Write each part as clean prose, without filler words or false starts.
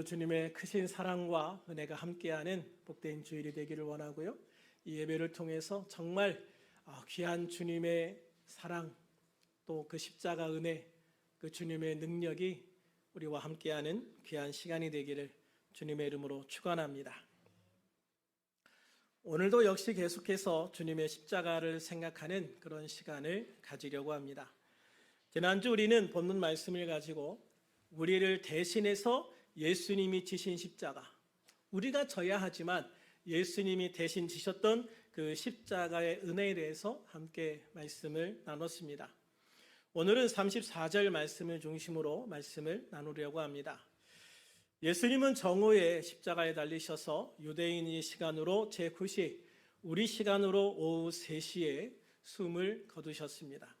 오늘도 주님의 크신 사랑과 은혜가 함께하는 복된 주일이 되기를 원하고요. 이 예배를 통해서 정말 귀한 주님의 사랑, 또 그 십자가 은혜, 그 주님의 능력이 우리와 함께하는 귀한 시간이 되기를 주님의 이름으로 축원합니다. 오늘도 역시 계속해서 주님의 십자가를 생각하는 그런 시간을 가지려고 합니다. 지난주 우리는 본문 말씀을 가지고 우리를 대신해서 예수님이 지신 십자가, 우리가 져야 하지만 예수님이 대신 지셨던 그 십자가의 은혜에 대해서 함께 말씀을 나눴습니다. 오늘은 34절 말씀을 중심으로 말씀을 나누려고 합니다. 예수님은 정오에 십자가에 달리셔서 유대인의 시간으로 제9시, 우리 시간으로 오후 3시에 숨을 거두셨습니다.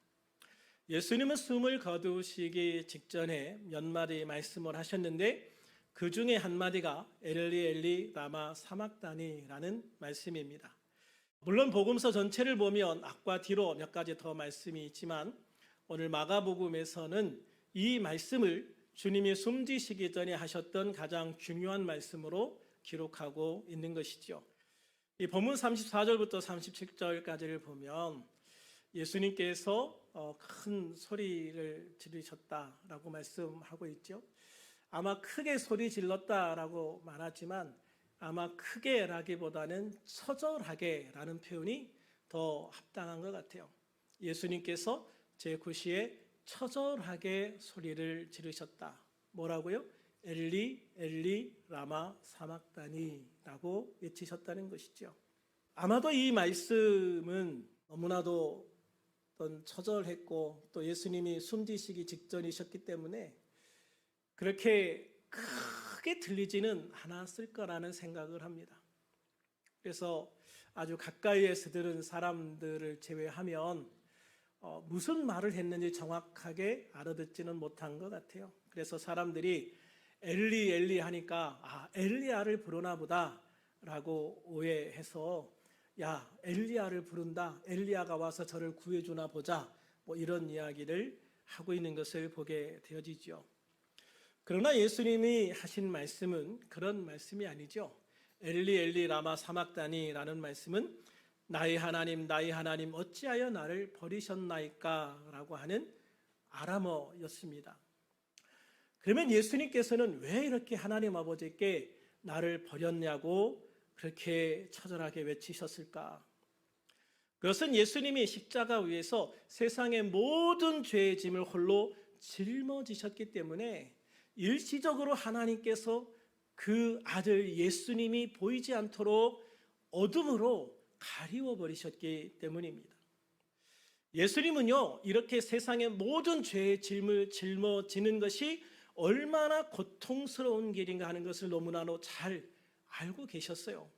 예수님은 숨을 거두시기 직전에 몇 마디 말씀을 하셨는데 그 중에 한 마디가 엘리 엘리 라마 사막다니라는 말씀입니다. 물론 복음서 전체를 보면 앞과 뒤로 몇 가지 더 말씀이 있지만 오늘 마가복음에서는 이 말씀을 주님이 숨지시기 전에 하셨던 가장 중요한 말씀으로 기록하고 있는 것이죠. 이 본문 34절부터 37절까지를 보면 예수님께서 큰 소리를 지르셨다라고 말씀하고 있죠. 아마 크게 소리 질렀다라고 말하지만 아마 크게라기보다는 처절하게라는 표현이 더 합당한 것 같아요. 예수님께서 제9시에 처절하게 소리를 지르셨다. 뭐라고요? 엘리 엘리 라마 사막다니라고 외치셨다는 것이죠. 아마도 이 말씀은 너무나도 처절했고 또 예수님이 숨지시기 직전이셨기 때문에 그렇게 크게 들리지는 않았을 거라는 생각을 합니다. 그래서 아주 가까이에서 들은 사람들을 제외하면 무슨 말을 했는지 정확하게 알아듣지는 못한 것 같아요. 그래서 사람들이 엘리 엘리 하니까 엘리야를 부르나 보다 라고 오해해서 야, 엘리야를 부른다, 엘리야가 와서 저를 구해주나 보자, 이런 이야기를 하고 있는 것을 보게 되어지죠. 그러나 예수님이 하신 말씀은 그런 말씀이 아니죠. 엘리 엘리 라마 사막다니라는 말씀은 나의 하나님 어찌하여 나를 버리셨나이까 라고 하는 아람어였습니다. 그러면 예수님께서는 왜 이렇게 하나님 아버지께 나를 버렸냐고 그렇게 처절하게 외치셨을까? 그것은 예수님이 십자가 위에서 세상의 모든 죄의 짐을 홀로 짊어지셨기 때문에 일시적으로 하나님께서 그 아들 예수님이 보이지 않도록 어둠으로 가리워 버리셨기 때문입니다. 예수님은요, 이렇게 세상의 모든 죄의 짐을 짊어지는 것이 얼마나 고통스러운 길인가 하는 것을 너무나도 잘 알고 계셨어요.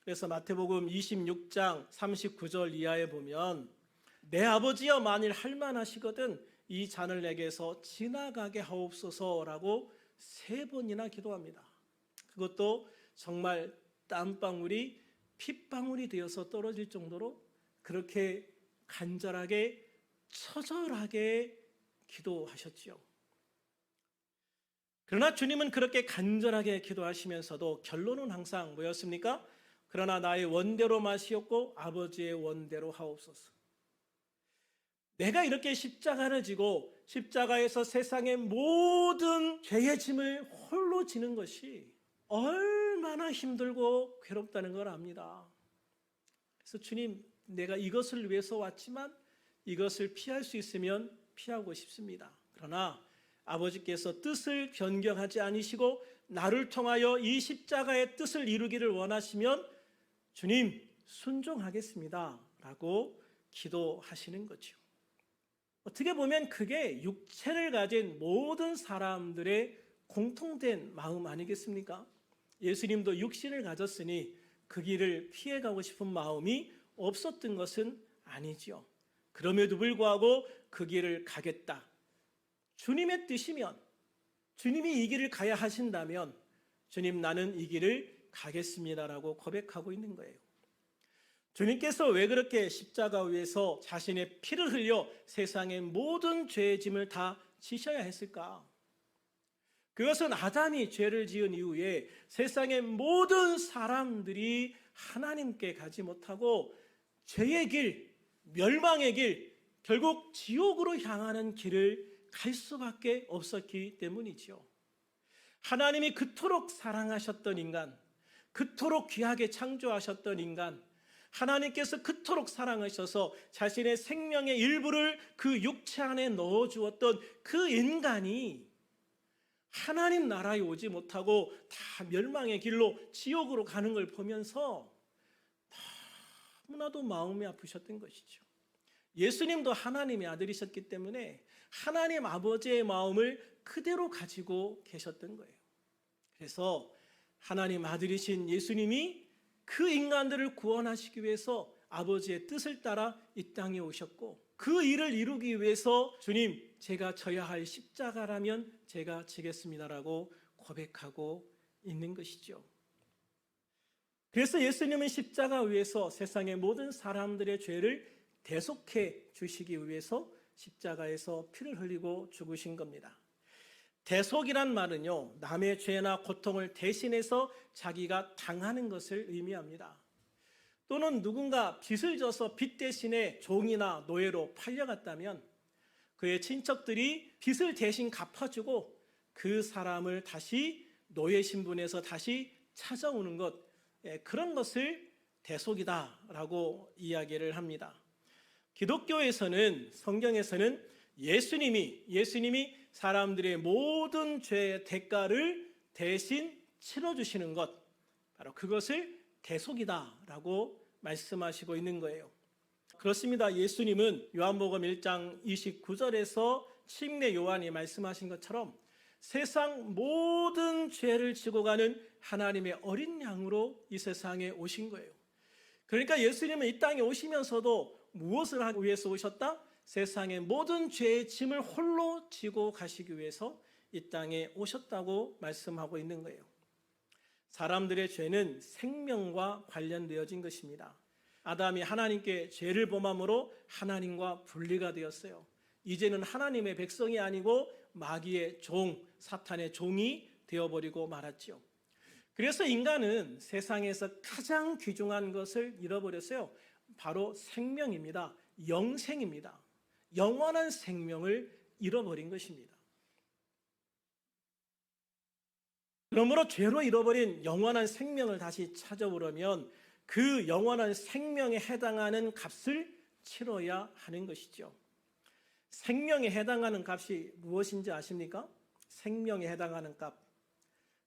그래서 마태복음 26장 39절 이하에 보면 내 아버지여 만일 할만하시거든 이 잔을 내게서 지나가게 하옵소서라고 3번이나 기도합니다. 그것도 정말 땀방울이 핏방울이 되어서 떨어질 정도로 그렇게 간절하게 처절하게 기도하셨지요. 그러나 주님은 그렇게 간절하게 기도하시면서도 결론은 항상 뭐였습니까? 그러나 나의 원대로 마시옵고 아버지의 원대로 하옵소서. 내가 이렇게 십자가를 지고 십자가에서 세상의 모든 죄의 짐을 홀로 지는 것이 얼마나 힘들고 괴롭다는 걸 압니다. 그래서 주님, 내가 이것을 위해서 왔지만 이것을 피할 수 있으면 피하고 싶습니다. 그러나 아버지께서 뜻을 변경하지 않으시고 나를 통하여 이 십자가의 뜻을 이루기를 원하시면 주님 순종하겠습니다 라고 기도하시는 거죠. 어떻게 보면 그게 육체를 가진 모든 사람들의 공통된 마음 아니겠습니까? 예수님도 육신을 가졌으니 그 길을 피해가고 싶은 마음이 없었던 것은 아니지요. 그럼에도 불구하고 그 길을 가겠다. 주님의 뜻이면, 주님이 이 길을 가야 하신다면 주님 나는 이 길을 가겠습니다라고 고백하고 있는 거예요. 주님께서 왜 그렇게 십자가 위에서 자신의 피를 흘려 세상의 모든 죄의 짐을 다 지셔야 했을까? 그것은 아담이 죄를 지은 이후에 세상의 모든 사람들이 하나님께 가지 못하고 죄의 길, 멸망의 길, 결국 지옥으로 향하는 길을 갈 수밖에 없었기 때문이죠. 하나님이 그토록 사랑하셨던 인간, 그토록 귀하게 창조하셨던 인간, 하나님께서 그토록 사랑하셔서 자신의 생명의 일부를 그 육체 안에 넣어주었던 그 인간이 하나님 나라에 오지 못하고 다 멸망의 길로 지옥으로 가는 걸 보면서 너무나도 마음이 아프셨던 것이죠. 예수님도 하나님의 아들이셨기 때문에 하나님 아버지의 마음을 그대로 가지고 계셨던 거예요. 그래서 하나님 아들이신 예수님이 그 인간들을 구원하시기 위해서 아버지의 뜻을 따라 이 땅에 오셨고, 그 일을 이루기 위해서 주님, 제가 져야 할 십자가라면 제가 지겠습니다라고 고백하고 있는 것이죠. 그래서 예수님은 십자가 위에서 세상의 모든 사람들의 죄를 대속해 주시기 위해서 십자가에서 피를 흘리고 죽으신 겁니다. 대속이란 말은요, 남의 죄나 고통을 대신해서 자기가 당하는 것을 의미합니다. 또는 누군가 빚을 져서 빚 대신에 종이나 노예로 팔려갔다면 그의 친척들이 빚을 대신 갚아주고 그 사람을 다시 노예 신분에서 다시 찾아오는 것, 그런 것을 대속이다라고 이야기를 합니다. 기독교에서는, 성경에서는 예수님이 사람들의 모든 죄의 대가를 대신 치러주시는 것, 바로 그것을 대속이다라고 말씀하시고 있는 거예요. 그렇습니다. 예수님은 요한복음 1장 29절에서 침례 요한이 말씀하신 것처럼 세상 모든 죄를 지고 가는 하나님의 어린 양으로 이 세상에 오신 거예요. 그러니까 예수님은 이 땅에 오시면서도 무엇을 하기 위해서 오셨다? 세상의 모든 죄의 짐을 홀로 지고 가시기 위해서 이 땅에 오셨다고 말씀하고 있는 거예요. 사람들의 죄는 생명과 관련되어진 것입니다. 아담이 하나님께 죄를 범함으로 하나님과 분리가 되었어요. 이제는 하나님의 백성이 아니고 마귀의 종, 사탄의 종이 되어버리고 말았죠. 그래서 인간은 세상에서 가장 귀중한 것을 잃어버렸어요. 바로 생명입니다. 영생입니다. 영원한 생명을 잃어버린 것입니다. 그러므로 죄로 잃어버린 영원한 생명을 다시 찾아오려면 그 영원한 생명에 해당하는 값을 치러야 하는 것이죠. 생명에 해당하는 값이 무엇인지 아십니까? 생명에 해당하는 값.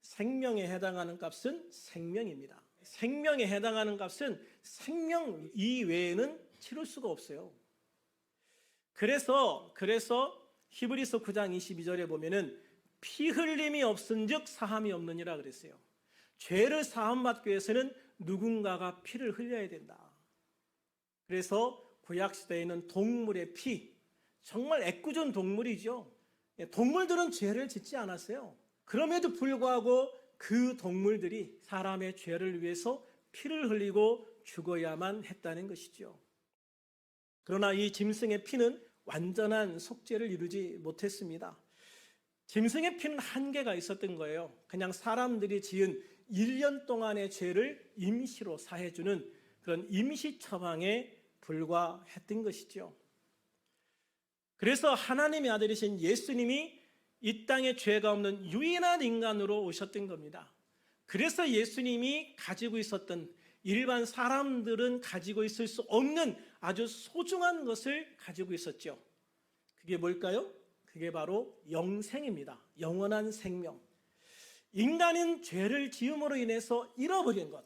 생명에 해당하는 값은 생명입니다. 생명에 해당하는 값은 생명 이외에는 치를 수가 없어요. 그래서 히브리서 9장 22절에 보면은 피 흘림이 없은즉 사함이 없느니라 그랬어요. 죄를 사함받기 위해서는 누군가가 피를 흘려야 된다. 그래서 구약시대에는 동물의 피, 정말 애꿎은 동물이죠. 동물들은 죄를 짓지 않았어요. 그럼에도 불구하고 그 동물들이 사람의 죄를 위해서 피를 흘리고 죽어야만 했다는 것이죠. 그러나 이 짐승의 피는 완전한 속죄를 이루지 못했습니다. 짐승의 피는 한계가 있었던 거예요. 그냥 사람들이 지은 1년 동안의 죄를 임시로 사해주는 그런 임시 처방에 불과했던 것이죠. 그래서 하나님의 아들이신 예수님이 이 땅에 죄가 없는 유일한 인간으로 오셨던 겁니다. 그래서 예수님이 가지고 있었던, 일반 사람들은 가지고 있을 수 없는 아주 소중한 것을 가지고 있었죠. 그게 뭘까요? 그게 바로 영생입니다. 영원한 생명. 인간은 죄를 지음으로 인해서 잃어버린 것.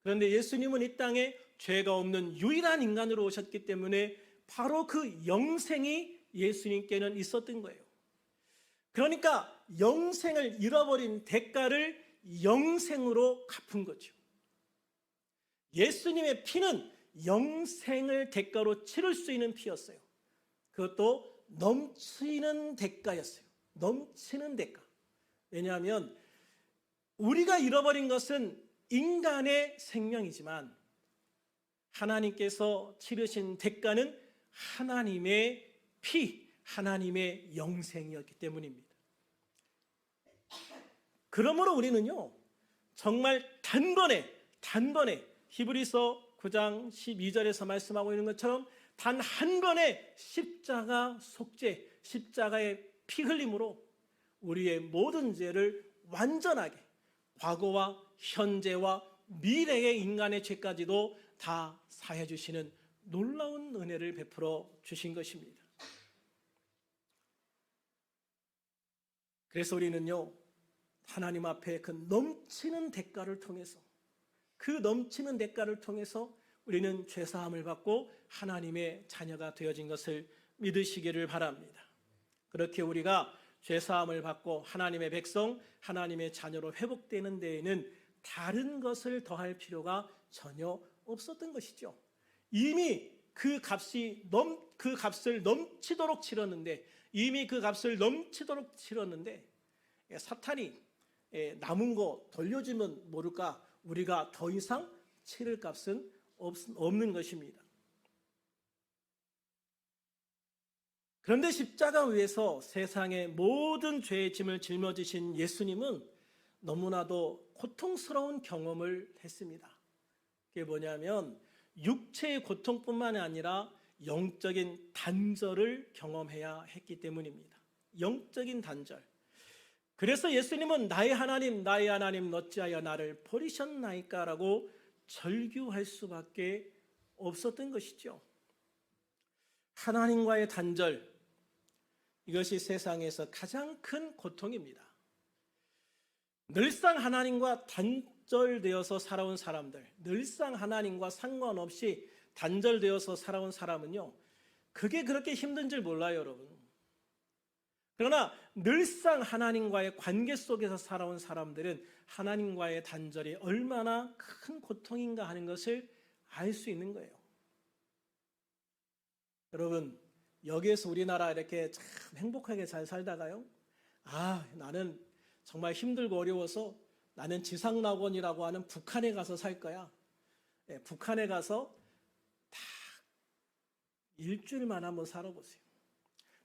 그런데 예수님은 이 땅에 죄가 없는 유일한 인간으로 오셨기 때문에 바로 그 영생이 예수님께는 있었던 거예요. 그러니까 영생을 잃어버린 대가를 영생으로 갚은 거죠. 예수님의 피는 영생을 대가로 치를 수 있는 피였어요. 그것도 넘치는 대가였어요. 넘치는 대가. 왜냐하면 우리가 잃어버린 것은 인간의 생명이지만 하나님께서 치르신 대가는 하나님의 피, 하나님의 영생이었기 때문입니다. 그러므로 우리는요, 정말 단번에 히브리서 9장 12절에서 말씀하고 있는 것처럼 단 한 번의 십자가 속죄, 십자가의 피 흘림으로 우리의 모든 죄를 완전하게, 과거와 현재와 미래의 인간의 죄까지도 다 사해 주시는 놀라운 은혜를 베풀어 주신 것입니다. 그래서 우리는요, 하나님 앞에 그 넘치는 대가를 통해서, 우리는 죄사함을 받고 하나님의 자녀가 되어진 것을 믿으시기를 바랍니다. 그렇게 우리가 죄사함을 받고 하나님의 백성, 하나님의 자녀로 회복되는 데에는 다른 것을 더할 필요가 전혀 없었던 것이죠. 이미 그 값을 넘치도록 치렀는데, 사탄이 남은 거 돌려주면 모를까, 우리가 더 이상 치를 값은 없는 것입니다. 그런데 십자가 위에서 세상의 모든 죄의 짐을 짊어지신 예수님은 너무나도 고통스러운 경험을 했습니다. 그게 뭐냐면 육체의 고통뿐만 아니라 영적인 단절을 경험해야 했기 때문입니다. 영적인 단절. 그래서 예수님은 나의 하나님 어찌하여 나를 버리셨나이까 라고 절규할 수밖에 없었던 것이죠. 하나님과의 단절, 이것이 세상에서 가장 큰 고통입니다. 늘상 하나님과 단절되어서 살아온 사람들, 늘상 하나님과 상관없이 단절되어서 살아온 사람은요, 그게 그렇게 힘든 줄 몰라요, 여러분. 그러나 늘상 하나님과의 관계 속에서 살아온 사람들은 하나님과의 단절이 얼마나 큰 고통인가 하는 것을 알 수 있는 거예요. 여러분, 여기에서 우리나라 이렇게 참 행복하게 잘 살다가요, 나는 정말 힘들고 어려워서 나는 지상낙원이라고 하는 북한에 가서 살 거야. 북한에 가서 딱 일주일만 한번 살아보세요.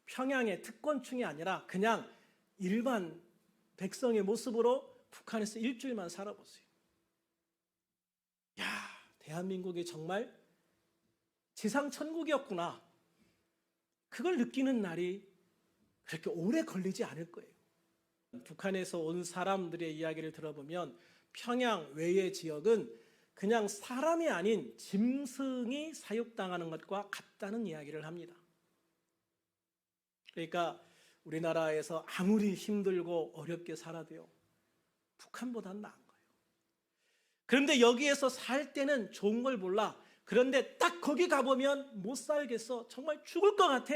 평양의 특권층이 아니라 그냥 일반 백성의 모습으로 북한에서 일주일만 살아보세요. 대한민국이 정말 지상천국이었구나. 그걸 느끼는 날이 그렇게 오래 걸리지 않을 거예요. 북한에서 온 사람들의 이야기를 들어보면 평양 외의 지역은 그냥 사람이 아닌 짐승이 사육당하는 것과 같다는 이야기를 합니다. 그러니까 우리나라에서 아무리 힘들고 어렵게 살아도요, 북한보다는 나은 거예요. 그런데 여기에서 살 때는 좋은 걸 몰라. 그런데 딱 거기 가보면 못 살겠어. 정말 죽을 것 같아.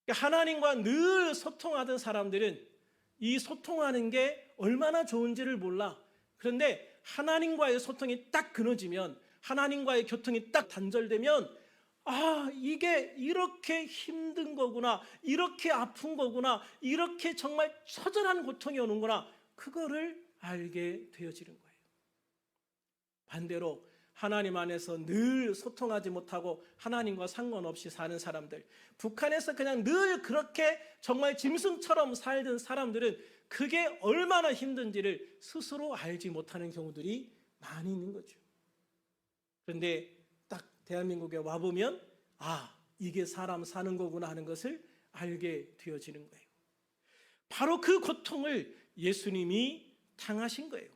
하나님과 늘 소통하던 사람들은 이 소통하는 게 얼마나 좋은지를 몰라. 그런데 하나님과의 소통이 딱 끊어지면, 하나님과의 교통이 딱 단절되면, 이게 이렇게 힘든 거구나, 이렇게 아픈 거구나, 이렇게 정말 처절한 고통이 오는구나, 그거를 알게 되어지는 거예요. 반대로 하나님 안에서 늘 소통하지 못하고 하나님과 상관없이 사는 사람들, 북한에서 그냥 늘 그렇게 정말 짐승처럼 살던 사람들은 그게 얼마나 힘든지를 스스로 알지 못하는 경우들이 많이 있는 거죠. 그런데 딱 대한민국에 와보면 이게 사람 사는 거구나 하는 것을 알게 되어지는 거예요. 바로 그 고통을 예수님이 당하신 거예요.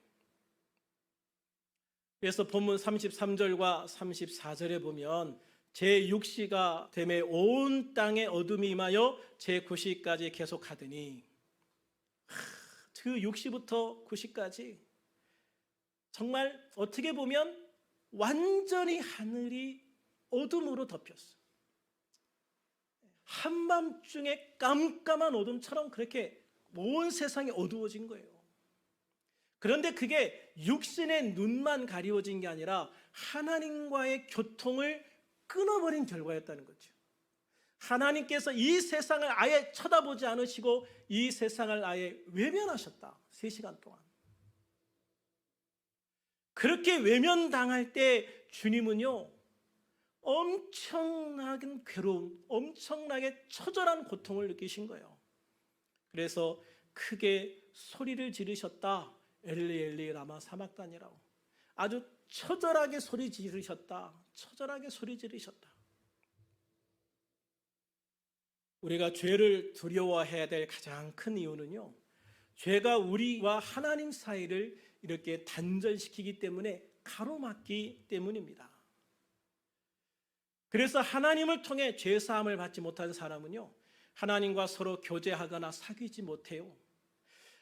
그래서 본문 33절과 34절에 보면 제6시가 되매 온 땅에 어둠이 임하여 제9시까지 계속하더니, 그 6시부터 9시까지 정말 어떻게 보면 완전히 하늘이 어둠으로 덮였어. 한밤중에 깜깜한 어둠처럼 그렇게 온 세상이 어두워진 거예요. 그런데 그게 육신의 눈만 가리워진 게 아니라 하나님과의 교통을 끊어버린 결과였다는 거죠. 하나님께서 이 세상을 아예 쳐다보지 않으시고 이 세상을 아예 외면하셨다. 3시간 동안. 그렇게 외면당할 때 주님은요, 엄청나게 괴로움, 엄청나게 처절한 고통을 느끼신 거예요. 그래서 크게 소리를 지르셨다. 엘리 엘리 라마 사막단이라고. 아주 처절하게 소리 지르셨다. 처절하게 소리 지르셨다. 우리가 죄를 두려워해야 될 가장 큰 이유는요, 죄가 우리와 하나님 사이를 이렇게 단절시키기 때문에, 가로막기 때문입니다. 그래서 하나님을 통해 죄사함을 받지 못한 사람은요, 하나님과 서로 교제하거나 사귀지 못해요.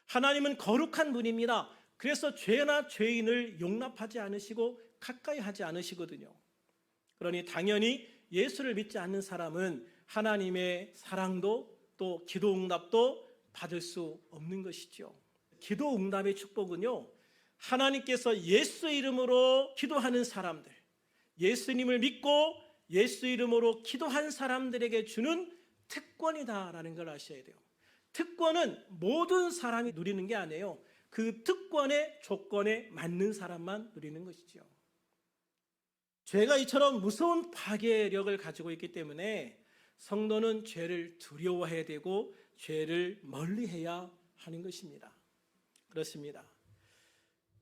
하나님은 거룩한 분입니다. 그래서 죄나 죄인을 용납하지 않으시고 가까이 하지 않으시거든요. 그러니 당연히 예수를 믿지 않는 사람은 하나님의 사랑도 또 기도 응답도 받을 수 없는 것이죠. 기도 응답의 축복은요, 하나님께서 예수 이름으로 기도하는 사람들, 예수님을 믿고 예수 이름으로 기도한 사람들에게 주는 특권이다라는 걸 아셔야 돼요. 특권은 모든 사람이 누리는 게 아니에요. 그 특권의 조건에 맞는 사람만 누리는 것이죠. 죄가 이처럼 무서운 파괴력을 가지고 있기 때문에 성도는 죄를 두려워해야 되고 죄를 멀리해야 하는 것입니다. 그렇습니다.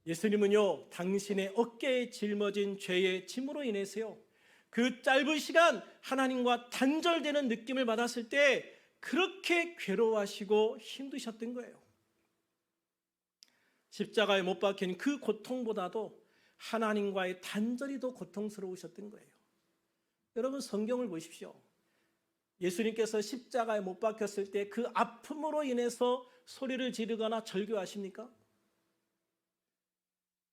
예수님은요, 당신의 어깨에 짊어진 죄의 짐으로 인해서요, 그 짧은 시간 하나님과 단절되는 느낌을 받았을 때 그렇게 괴로워하시고 힘드셨던 거예요. 십자가에 못 박힌 그 고통보다도 하나님과의 단절이 더 고통스러우셨던 거예요. 여러분, 성경을 보십시오. 예수님께서 십자가에 못 박혔을 때 그 아픔으로 인해서 소리를 지르거나 절규하십니까?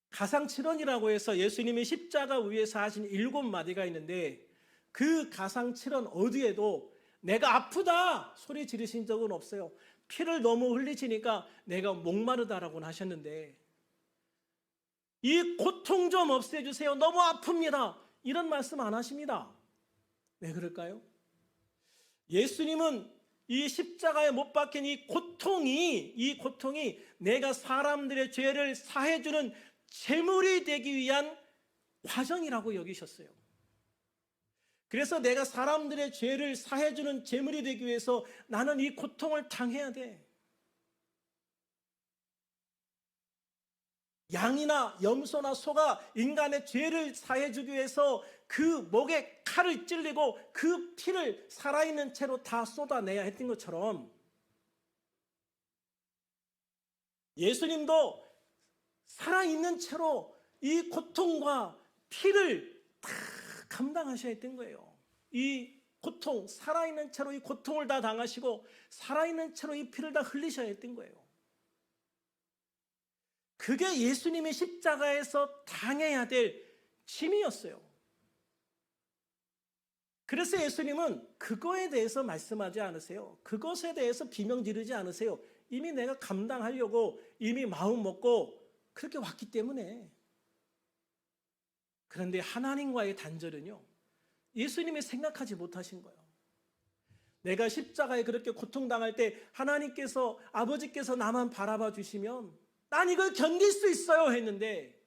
가상칠언이라고 해서 예수님이 십자가 위에서 하신 7마디가 있는데, 그 가상칠언 어디에도 내가 아프다 소리 지르신 적은 없어요. 피를 너무 흘리시니까 내가 목마르다라고는 하셨는데, 이 고통 좀 없애주세요, 너무 아픕니다, 이런 말씀 안 하십니다. 왜 그럴까요? 예수님은 이 십자가에 못 박힌 이 고통이 내가 사람들의 죄를 사해주는 제물이 되기 위한 과정이라고 여기셨어요. 그래서 내가 사람들의 죄를 사해주는 제물이 되기 위해서 나는 이 고통을 당해야 돼. 양이나 염소나 소가 인간의 죄를 사해주기 위해서 그 목에 칼을 찔리고 그 피를 살아있는 채로 다 쏟아내야 했던 것처럼, 예수님도 살아있는 채로 이 고통과 피를 다 감당하셔야 했던 거예요. 이 고통, 살아있는 채로 이 고통을 다 당하시고 살아있는 채로 이 피를 다 흘리셔야 했던 거예요. 그게 예수님이 십자가에서 당해야 될 짐이었어요. 그래서 예수님은 그거에 대해서 말씀하지 않으세요. 그것에 대해서 비명 지르지 않으세요. 이미 내가 감당하려고 이미 마음 먹고 그렇게 왔기 때문에. 그런데 하나님과의 단절은요, 예수님이 생각하지 못하신 거예요. 내가 십자가에 그렇게 고통당할 때 하나님께서, 아버지께서 나만 바라봐 주시면 난 이걸 견딜 수 있어요 했는데,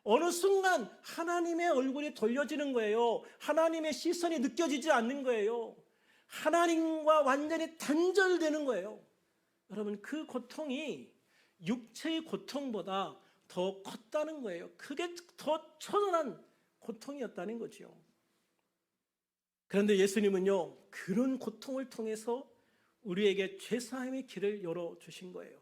어느 순간 하나님의 얼굴이 돌려지는 거예요. 하나님의 시선이 느껴지지 않는 거예요. 하나님과 완전히 단절되는 거예요. 여러분, 그 고통이 육체의 고통보다 더 컸다는 거예요. 그게 더 처절한 고통이었다는 거죠. 그런데 예수님은요, 그런 고통을 통해서 우리에게 죄사함의 길을 열어주신 거예요.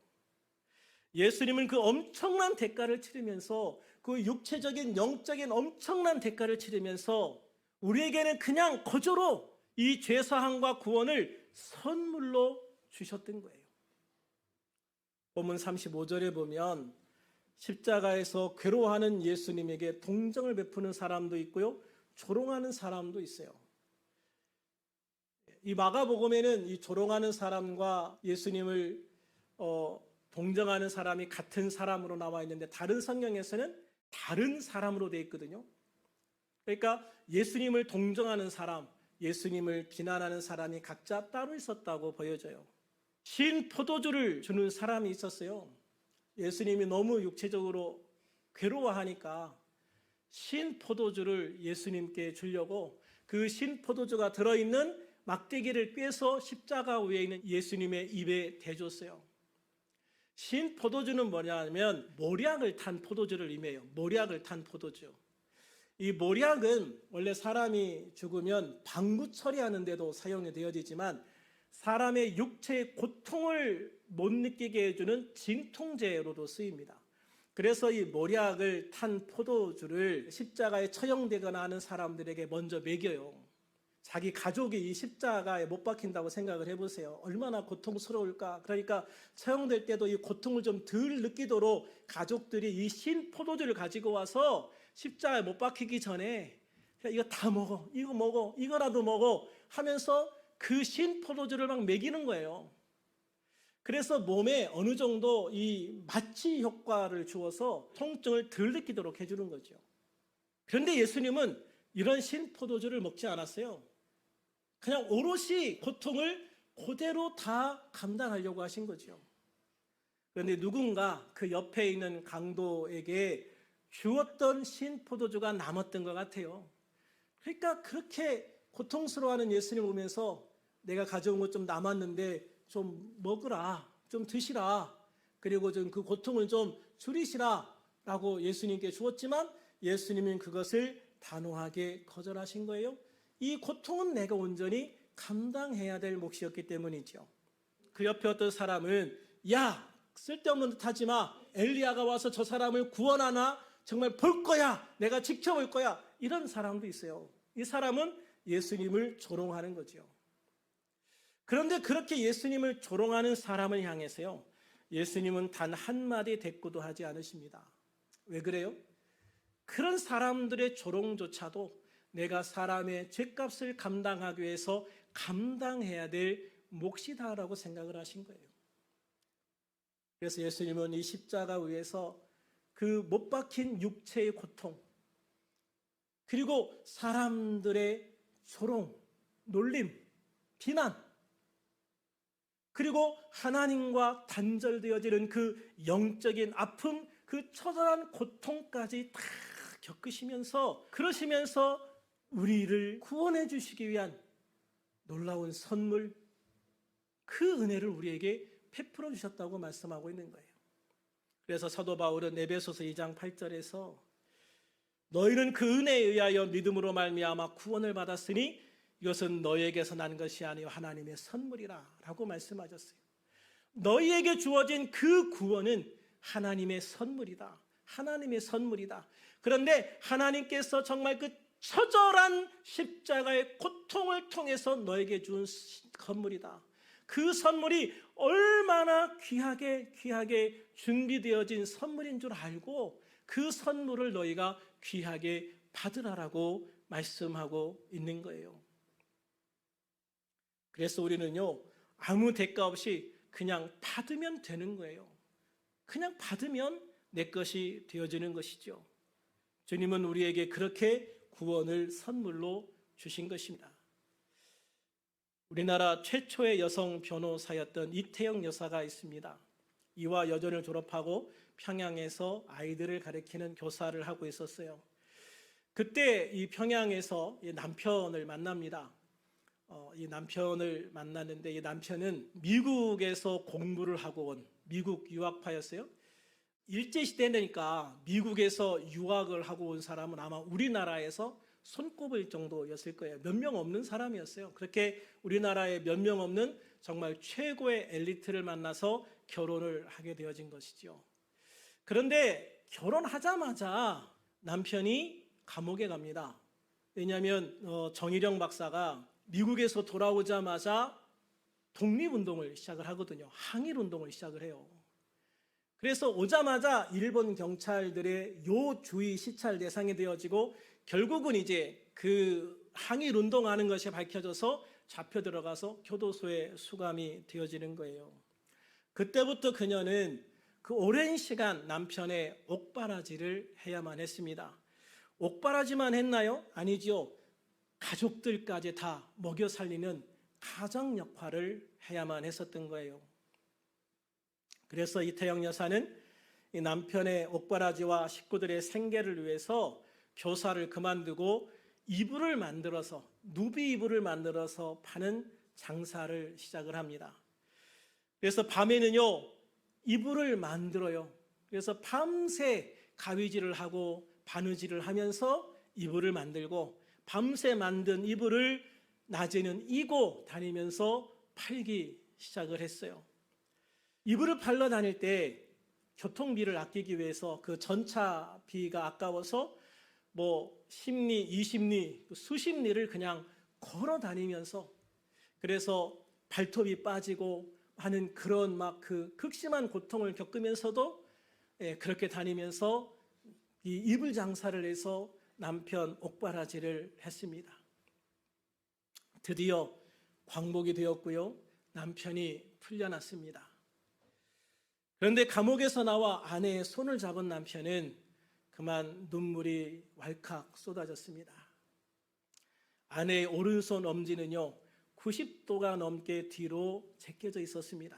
예수님은 그 엄청난 대가를 치르면서, 그 육체적인 영적인 엄청난 대가를 치르면서 우리에게는 그냥 거저로 이 죄사함과 구원을 선물로 주셨던 거예요. 본문 35절에 보면 십자가에서 괴로워하는 예수님에게 동정을 베푸는 사람도 있고요, 조롱하는 사람도 있어요. 이 마가복음에는 이 조롱하는 사람과 예수님을 동정하는 사람이 같은 사람으로 나와 있는데, 다른 성경에서는 다른 사람으로 되어 있거든요. 그러니까 예수님을 동정하는 사람, 예수님을 비난하는 사람이 각자 따로 있었다고 보여져요. 신 포도주를 주는 사람이 있었어요. 예수님이 너무 육체적으로 괴로워하니까 신 포도주를 예수님께 주려고 그 신 포도주가 들어있는 막대기를 꿰서 십자가 위에 있는 예수님의 입에 대줬어요. 신 포도주는 뭐냐면 모략을 탄 포도주를 의미해요. 모략을 탄 포도주. 이 모략은 원래 사람이 죽으면 방구 처리하는 데도 사용이 되어지지만 사람의 육체의 고통을 못 느끼게 해주는 진통제로도 쓰입니다. 그래서 이 모략을 탄 포도주를 십자가에 처형되거나 하는 사람들에게 먼저 먹여요. 자기 가족이 이 십자가에 못 박힌다고 생각을 해보세요. 얼마나 고통스러울까. 그러니까 처형될 때도 이 고통을 좀 덜 느끼도록 가족들이 이 신 포도주를 가지고 와서 십자가에 못 박히기 전에 이거 다 먹어, 이거 먹어, 이거라도 먹어 하면서 그 신 포도주를 막 먹이는 거예요. 그래서 몸에 어느 정도 이 마취 효과를 주어서 통증을 덜 느끼도록 해주는 거죠. 그런데 예수님은 이런 신 포도주를 먹지 않았어요. 그냥 오롯이 고통을 그대로 다 감당하려고 하신 거죠. 그런데 누군가 그 옆에 있는 강도에게 주었던 신 포도주가 남았던 것 같아요. 그러니까 그렇게 고통스러워하는 예수님을 보면서 내가 가져온 것 좀 남았는데 좀 먹으라, 좀 드시라, 그리고 좀 그 고통을 좀 줄이시라 라고 예수님께 주었지만 예수님은 그것을 단호하게 거절하신 거예요. 이 고통은 내가 온전히 감당해야 될 몫이었기 때문이죠. 그 옆에 어떤 사람은 야, 쓸데없는 듯 하지 마. 엘리야가 와서 저 사람을 구원하나? 정말 볼 거야. 내가 지켜볼 거야. 이런 사람도 있어요. 이 사람은 예수님을 조롱하는 거죠. 그런데 그렇게 예수님을 조롱하는 사람을 향해서요, 예수님은 단 한마디 대꾸도 하지 않으십니다. 왜 그래요? 그런 사람들의 조롱조차도 내가 사람의 죄값을 감당하기 위해서 감당해야 될 몫이다라고 생각을 하신 거예요. 그래서 예수님은 이 십자가 위에서 그 못 박힌 육체의 고통, 그리고 사람들의 조롱, 놀림, 비난, 그리고 하나님과 단절되어지는 그 영적인 아픔, 그 처절한 고통까지 다 겪으시면서 그러시면서 우리를 구원해 주시기 위한 놀라운 선물, 그 은혜를 우리에게 베풀어 주셨다고 말씀하고 있는 거예요. 그래서 사도 바울은 에베소서 2장 8절에서 너희는 그 은혜에 의하여 믿음으로 말미암아 구원을 받았으니 이것은 너희에게서 난 것이 아니요 하나님의 선물이라 라고 말씀하셨어요. 너희에게 주어진 그 구원은 하나님의 선물이다. 하나님의 선물이다. 그런데 하나님께서 정말 그 처절한 십자가의 고통을 통해서 너에게 준 선물이다. 그 선물이 얼마나 귀하게 준비되어진 선물인 줄 알고 그 선물을 너희가 귀하게 받으라라고 말씀하고 있는 거예요. 그래서 우리는요, 아무 대가 없이 그냥 받으면 되는 거예요. 그냥 받으면 내 것이 되어지는 것이죠. 주님은 우리에게 그렇게 구원을 선물로 주신 것입니다. 우리나라 최초의 여성 변호사였던 이태영 여사가 있습니다. 이화 여전을 졸업하고 평양에서 아이들을 가르치는 교사를 하고 있었어요. 그때 이 평양에서 이 남편을 만납니다. 이 남편을 만났는데 이 남편은 미국에서 공부를 하고 온 미국 유학파였어요. 일제시대 되니까 미국에서 유학을 하고 온 사람은 아마 우리나라에서 손꼽을 정도였을 거예요. 몇 명 없는 사람이었어요. 그렇게 우리나라에 몇 명 없는 정말 최고의 엘리트를 만나서 결혼을 하게 되어진 것이죠. 그런데 결혼하자마자 남편이 감옥에 갑니다. 왜냐하면 정일영 박사가 미국에서 돌아오자마자 독립운동을 시작을 하거든요. 항일운동을 시작을 해요. 그래서 오자마자 일본 경찰들의 요주의 시찰 대상이 되어지고 결국은 이제 그 항일운동하는 것이 밝혀져서 잡혀 들어가서 교도소에 수감이 되어지는 거예요. 그때부터 그녀는 그 오랜 시간 남편의 옥바라지를 해야만 했습니다. 옥바라지만 했나요? 아니지요. 가족들까지 다 먹여 살리는 가정 역할을 해야만 했었던 거예요. 그래서 이태영 여사는 이 남편의 옥바라지와 식구들의 생계를 위해서 교사를 그만두고 이불을 만들어서, 누비 이불을 만들어서 파는 장사를 시작을 합니다. 그래서 밤에는요, 이불을 만들어요. 그래서 밤새 가위질을 하고 바느질을 하면서 이불을 만들고, 밤새 만든 이불을 낮에는 이고 다니면서 팔기 시작을 했어요. 이불을 팔러 다닐 때 교통비를 아끼기 위해서 그 전차비가 아까워서 10리, 20리, 수십 리를 그냥 걸어 다니면서, 그래서 발톱이 빠지고 하는 그런 그 극심한 고통을 겪으면서도 그렇게 다니면서 이 이불 장사를 해서 남편 옥바라지를 했습니다. 드디어 광복이 되었고요. 남편이 풀려났습니다. 그런데 감옥에서 나와 아내의 손을 잡은 남편은 그만 눈물이 왈칵 쏟아졌습니다. 아내의 오른손 엄지는요, 90도가 넘게 뒤로 제껴져 있었습니다.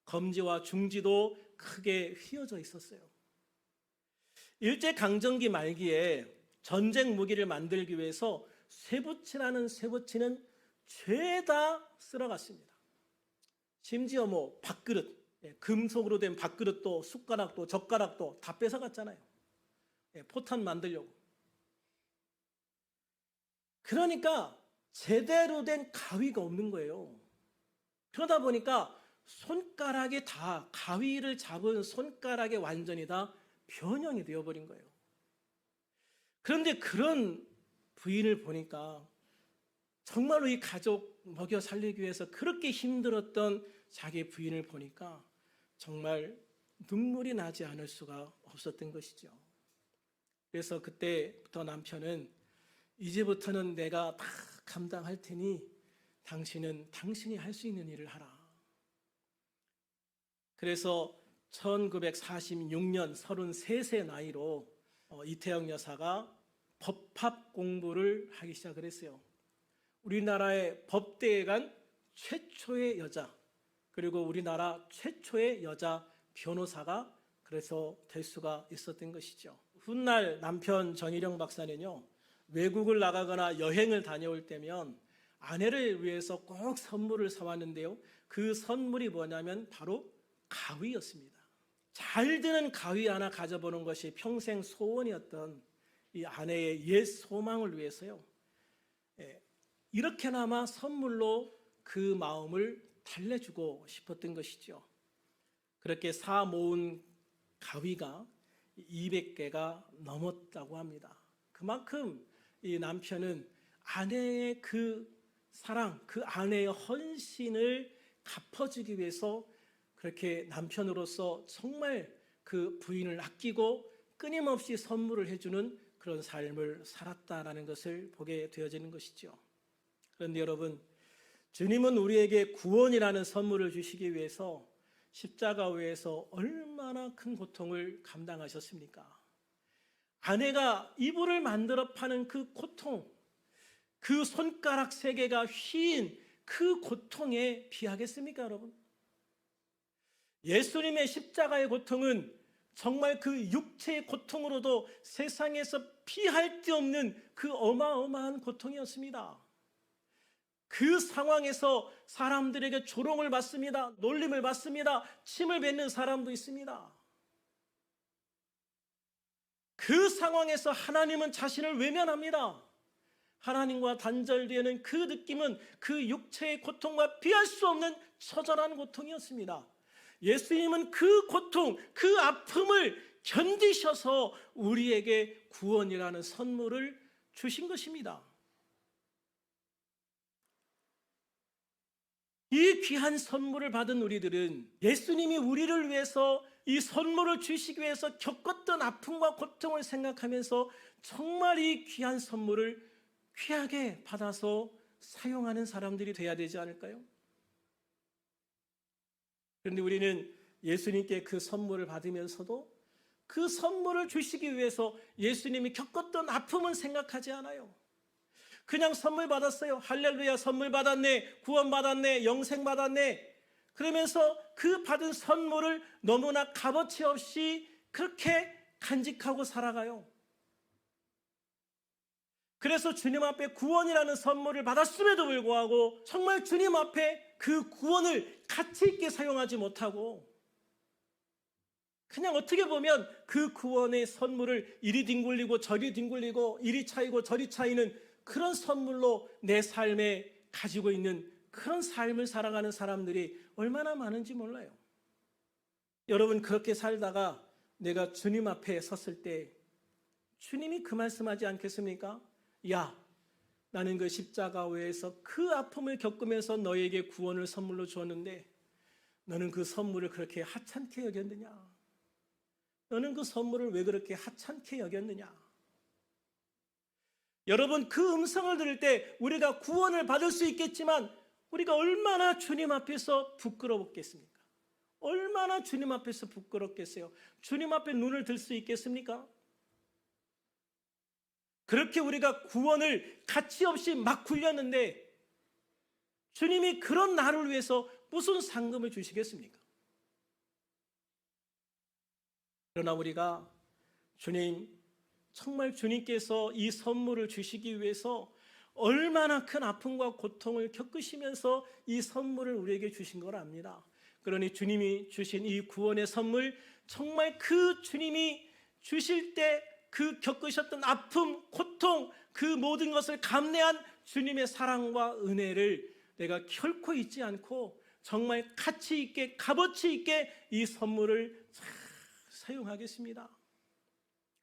검지와 중지도 크게 휘어져 있었어요. 일제강점기 말기에 전쟁 무기를 만들기 위해서 쇠붙이라는 쇠붙이는 죄다 쓸어갔습니다. 심지어 밥그릇, 금속으로 된 밥그릇도 숟가락도 젓가락도 다 뺏어갔잖아요. 포탄 만들려고. 그러니까 제대로 된 가위가 없는 거예요. 그러다 보니까 손가락이 다, 가위를 잡은 손가락에 완전히 다 변형이 되어버린 거예요. 그런데 그런 부인을 보니까 정말로 이 가족 먹여 살리기 위해서 그렇게 힘들었던 자기 부인을 보니까 정말 눈물이 나지 않을 수가 없었던 것이죠. 그래서 그때부터 남편은 이제부터는 내가 다 감당할 테니 당신은 당신이 할 수 있는 일을 하라. 그래서 1946년 33세 나이로 이태영 여사가 법학 공부를 하기 시작을 했어요. 우리나라의 법대에 간 최초의 여자, 그리고 우리나라 최초의 여자 변호사가 그래서 될 수가 있었던 것이죠. 훗날 남편 정일영 박사는요, 외국을 나가거나 여행을 다녀올 때면 아내를 위해서 꼭 선물을 사왔는데요, 그 선물이 뭐냐면 바로 가위였습니다. 잘 드는 가위 하나 가져보는 것이 평생 소원이었던 이 아내의 옛 소망을 위해서요, 이렇게나마 선물로 그 마음을 달래주고 싶었던 것이죠. 그렇게 사 모은 가위가 200개가 넘었다고 합니다. 그만큼 이 남편은 아내의 그 사랑, 그 아내의 헌신을 갚아주기 위해서 그렇게 남편으로서 정말 그 부인을 아끼고 끊임없이 선물을 해주는 그런 삶을 살았다라는 것을 보게 되어지는 것이죠. 그런데 여러분, 주님은 우리에게 구원이라는 선물을 주시기 위해서 십자가 위에서 얼마나 큰 고통을 감당하셨습니까? 아내가 이불을 만들어 파는 그 고통, 그 손가락 3개가 휘인 그 고통에 비하겠습니까, 여러분? 예수님의 십자가의 고통은 정말 그 육체의 고통으로도 세상에서 피할 데 없는 그 어마어마한 고통이었습니다. 그 상황에서 사람들에게 조롱을 받습니다. 놀림을 받습니다. 침을 뱉는 사람도 있습니다. 그 상황에서 하나님은 자신을 외면합니다. 하나님과 단절되는 그 느낌은 그 육체의 고통과 비할 수 없는 처절한 고통이었습니다. 예수님은 그 고통, 그 아픔을 견디셔서 우리에게 구원이라는 선물을 주신 것입니다. 이 귀한 선물을 받은 우리들은 예수님이 우리를 위해서 이 선물을 주시기 위해서 겪었던 아픔과 고통을 생각하면서 정말 이 귀한 선물을 귀하게 받아서 사용하는 사람들이 돼야 되지 않을까요? 그런데 우리는 예수님께 그 선물을 받으면서도 그 선물을 주시기 위해서 예수님이 겪었던 아픔은 생각하지 않아요. 그냥 선물 받았어요. 할렐루야, 선물 받았네, 구원 받았네, 영생 받았네. 그러면서 그 받은 선물을 너무나 값어치 없이 그렇게 간직하고 살아가요. 그래서 주님 앞에 구원이라는 선물을 받았음에도 불구하고 정말 주님 앞에 그 구원을 가치 있게 사용하지 못하고 그냥 어떻게 보면 그 구원의 선물을 이리 뒹굴리고 저리 뒹굴리고 이리 차이고 저리 차이는 그런 선물로 내 삶에 가지고 있는 그런 삶을 살아가는 사람들이 얼마나 많은지 몰라요. 여러분, 그렇게 살다가 내가 주님 앞에 섰을 때 주님이 그 말씀하지 않겠습니까? 야, 나는 그 십자가 외에서 그 아픔을 겪으면서 너에게 구원을 선물로 주었는데 너는 그 선물을 그렇게 하찮게 여겼느냐? 너는 그 선물을 왜 그렇게 하찮게 여겼느냐? 여러분, 그 음성을 들을 때 우리가 구원을 받을 수 있겠지만 우리가 얼마나 주님 앞에서 부끄러웠겠습니까? 얼마나 주님 앞에서 부끄럽겠어요? 주님 앞에 눈을 들 수 있겠습니까? 그렇게 우리가 구원을 가치 없이 막 굴렸는데 주님이 그런 나를 위해서 무슨 상금을 주시겠습니까? 그러나 우리가 주님, 정말 주님께서 이 선물을 주시기 위해서 얼마나 큰 아픔과 고통을 겪으시면서 이 선물을 우리에게 주신 걸 압니다. 그러니 주님이 주신 이 구원의 선물, 정말 그 주님이 주실 때 그 겪으셨던 아픔, 고통, 그 모든 것을 감내한 주님의 사랑과 은혜를 내가 결코 잊지 않고 정말 가치 있게, 값어치 있게 이 선물을 잘 사용하겠습니다.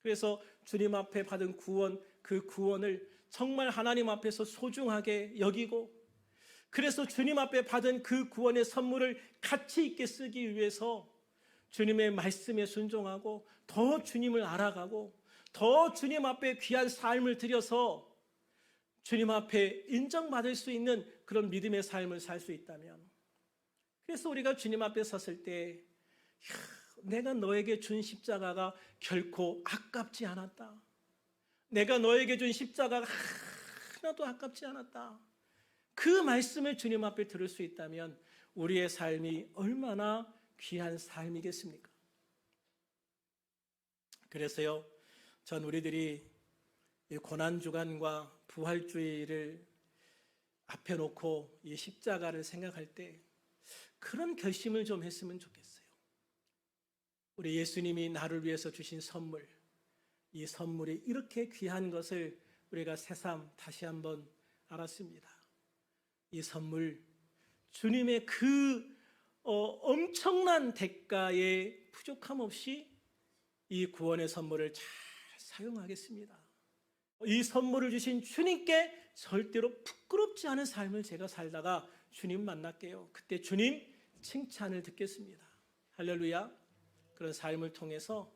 그래서 주님 앞에 받은 구원, 그 구원을 정말 하나님 앞에서 소중하게 여기고, 그래서 주님 앞에 받은 그 구원의 선물을 가치 있게 쓰기 위해서 주님의 말씀에 순종하고 더 주님을 알아가고 더 주님 앞에 귀한 삶을 들여서 주님 앞에 인정받을 수 있는 그런 믿음의 삶을 살 수 있다면, 그래서 우리가 주님 앞에 섰을 때 내가 너에게 준 십자가가 결코 아깝지 않았다. 내가 너에게 준 십자가가 하나도 아깝지 않았다. 그 말씀을 주님 앞에 들을 수 있다면 우리의 삶이 얼마나 귀한 삶이겠습니까? 그래서요, 전 우리들이 이 고난주간과 부활주의를 앞에 놓고 이 십자가를 생각할 때 그런 결심을 좀 했으면 좋겠어요. 우리 예수님이 나를 위해서 주신 선물, 이 선물이 이렇게 귀한 것을 우리가 새삼 다시 한번 알았습니다. 이 선물, 주님의 그 엄청난 대가에 부족함 없이 이 구원의 선물을 잘 사용하겠습니다. 이 선물을 주신 주님께 절대로 부끄럽지 않은 삶을 제가 살다가 주님 만날게요. 그때 주님 칭찬을 듣겠습니다. 할렐루야. 그런 삶을 통해서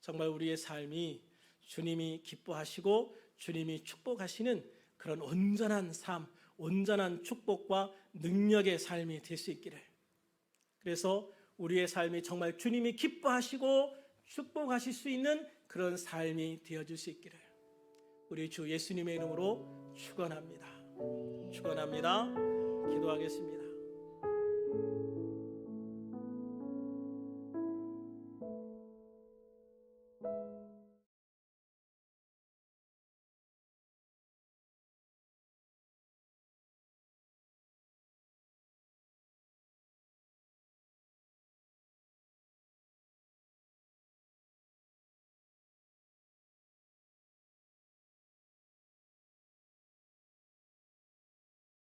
정말 우리의 삶이 주님이 기뻐하시고 주님이 축복하시는 그런 온전한 삶, 온전한 축복과 능력의 삶이 될 수 있기를. 그래서 우리의 삶이 정말 주님이 기뻐하시고 축복하실 수 있는 그런 삶이 되어질 수 있기를 우리 주 예수님의 이름으로 축원합니다. 축원합니다. 기도하겠습니다.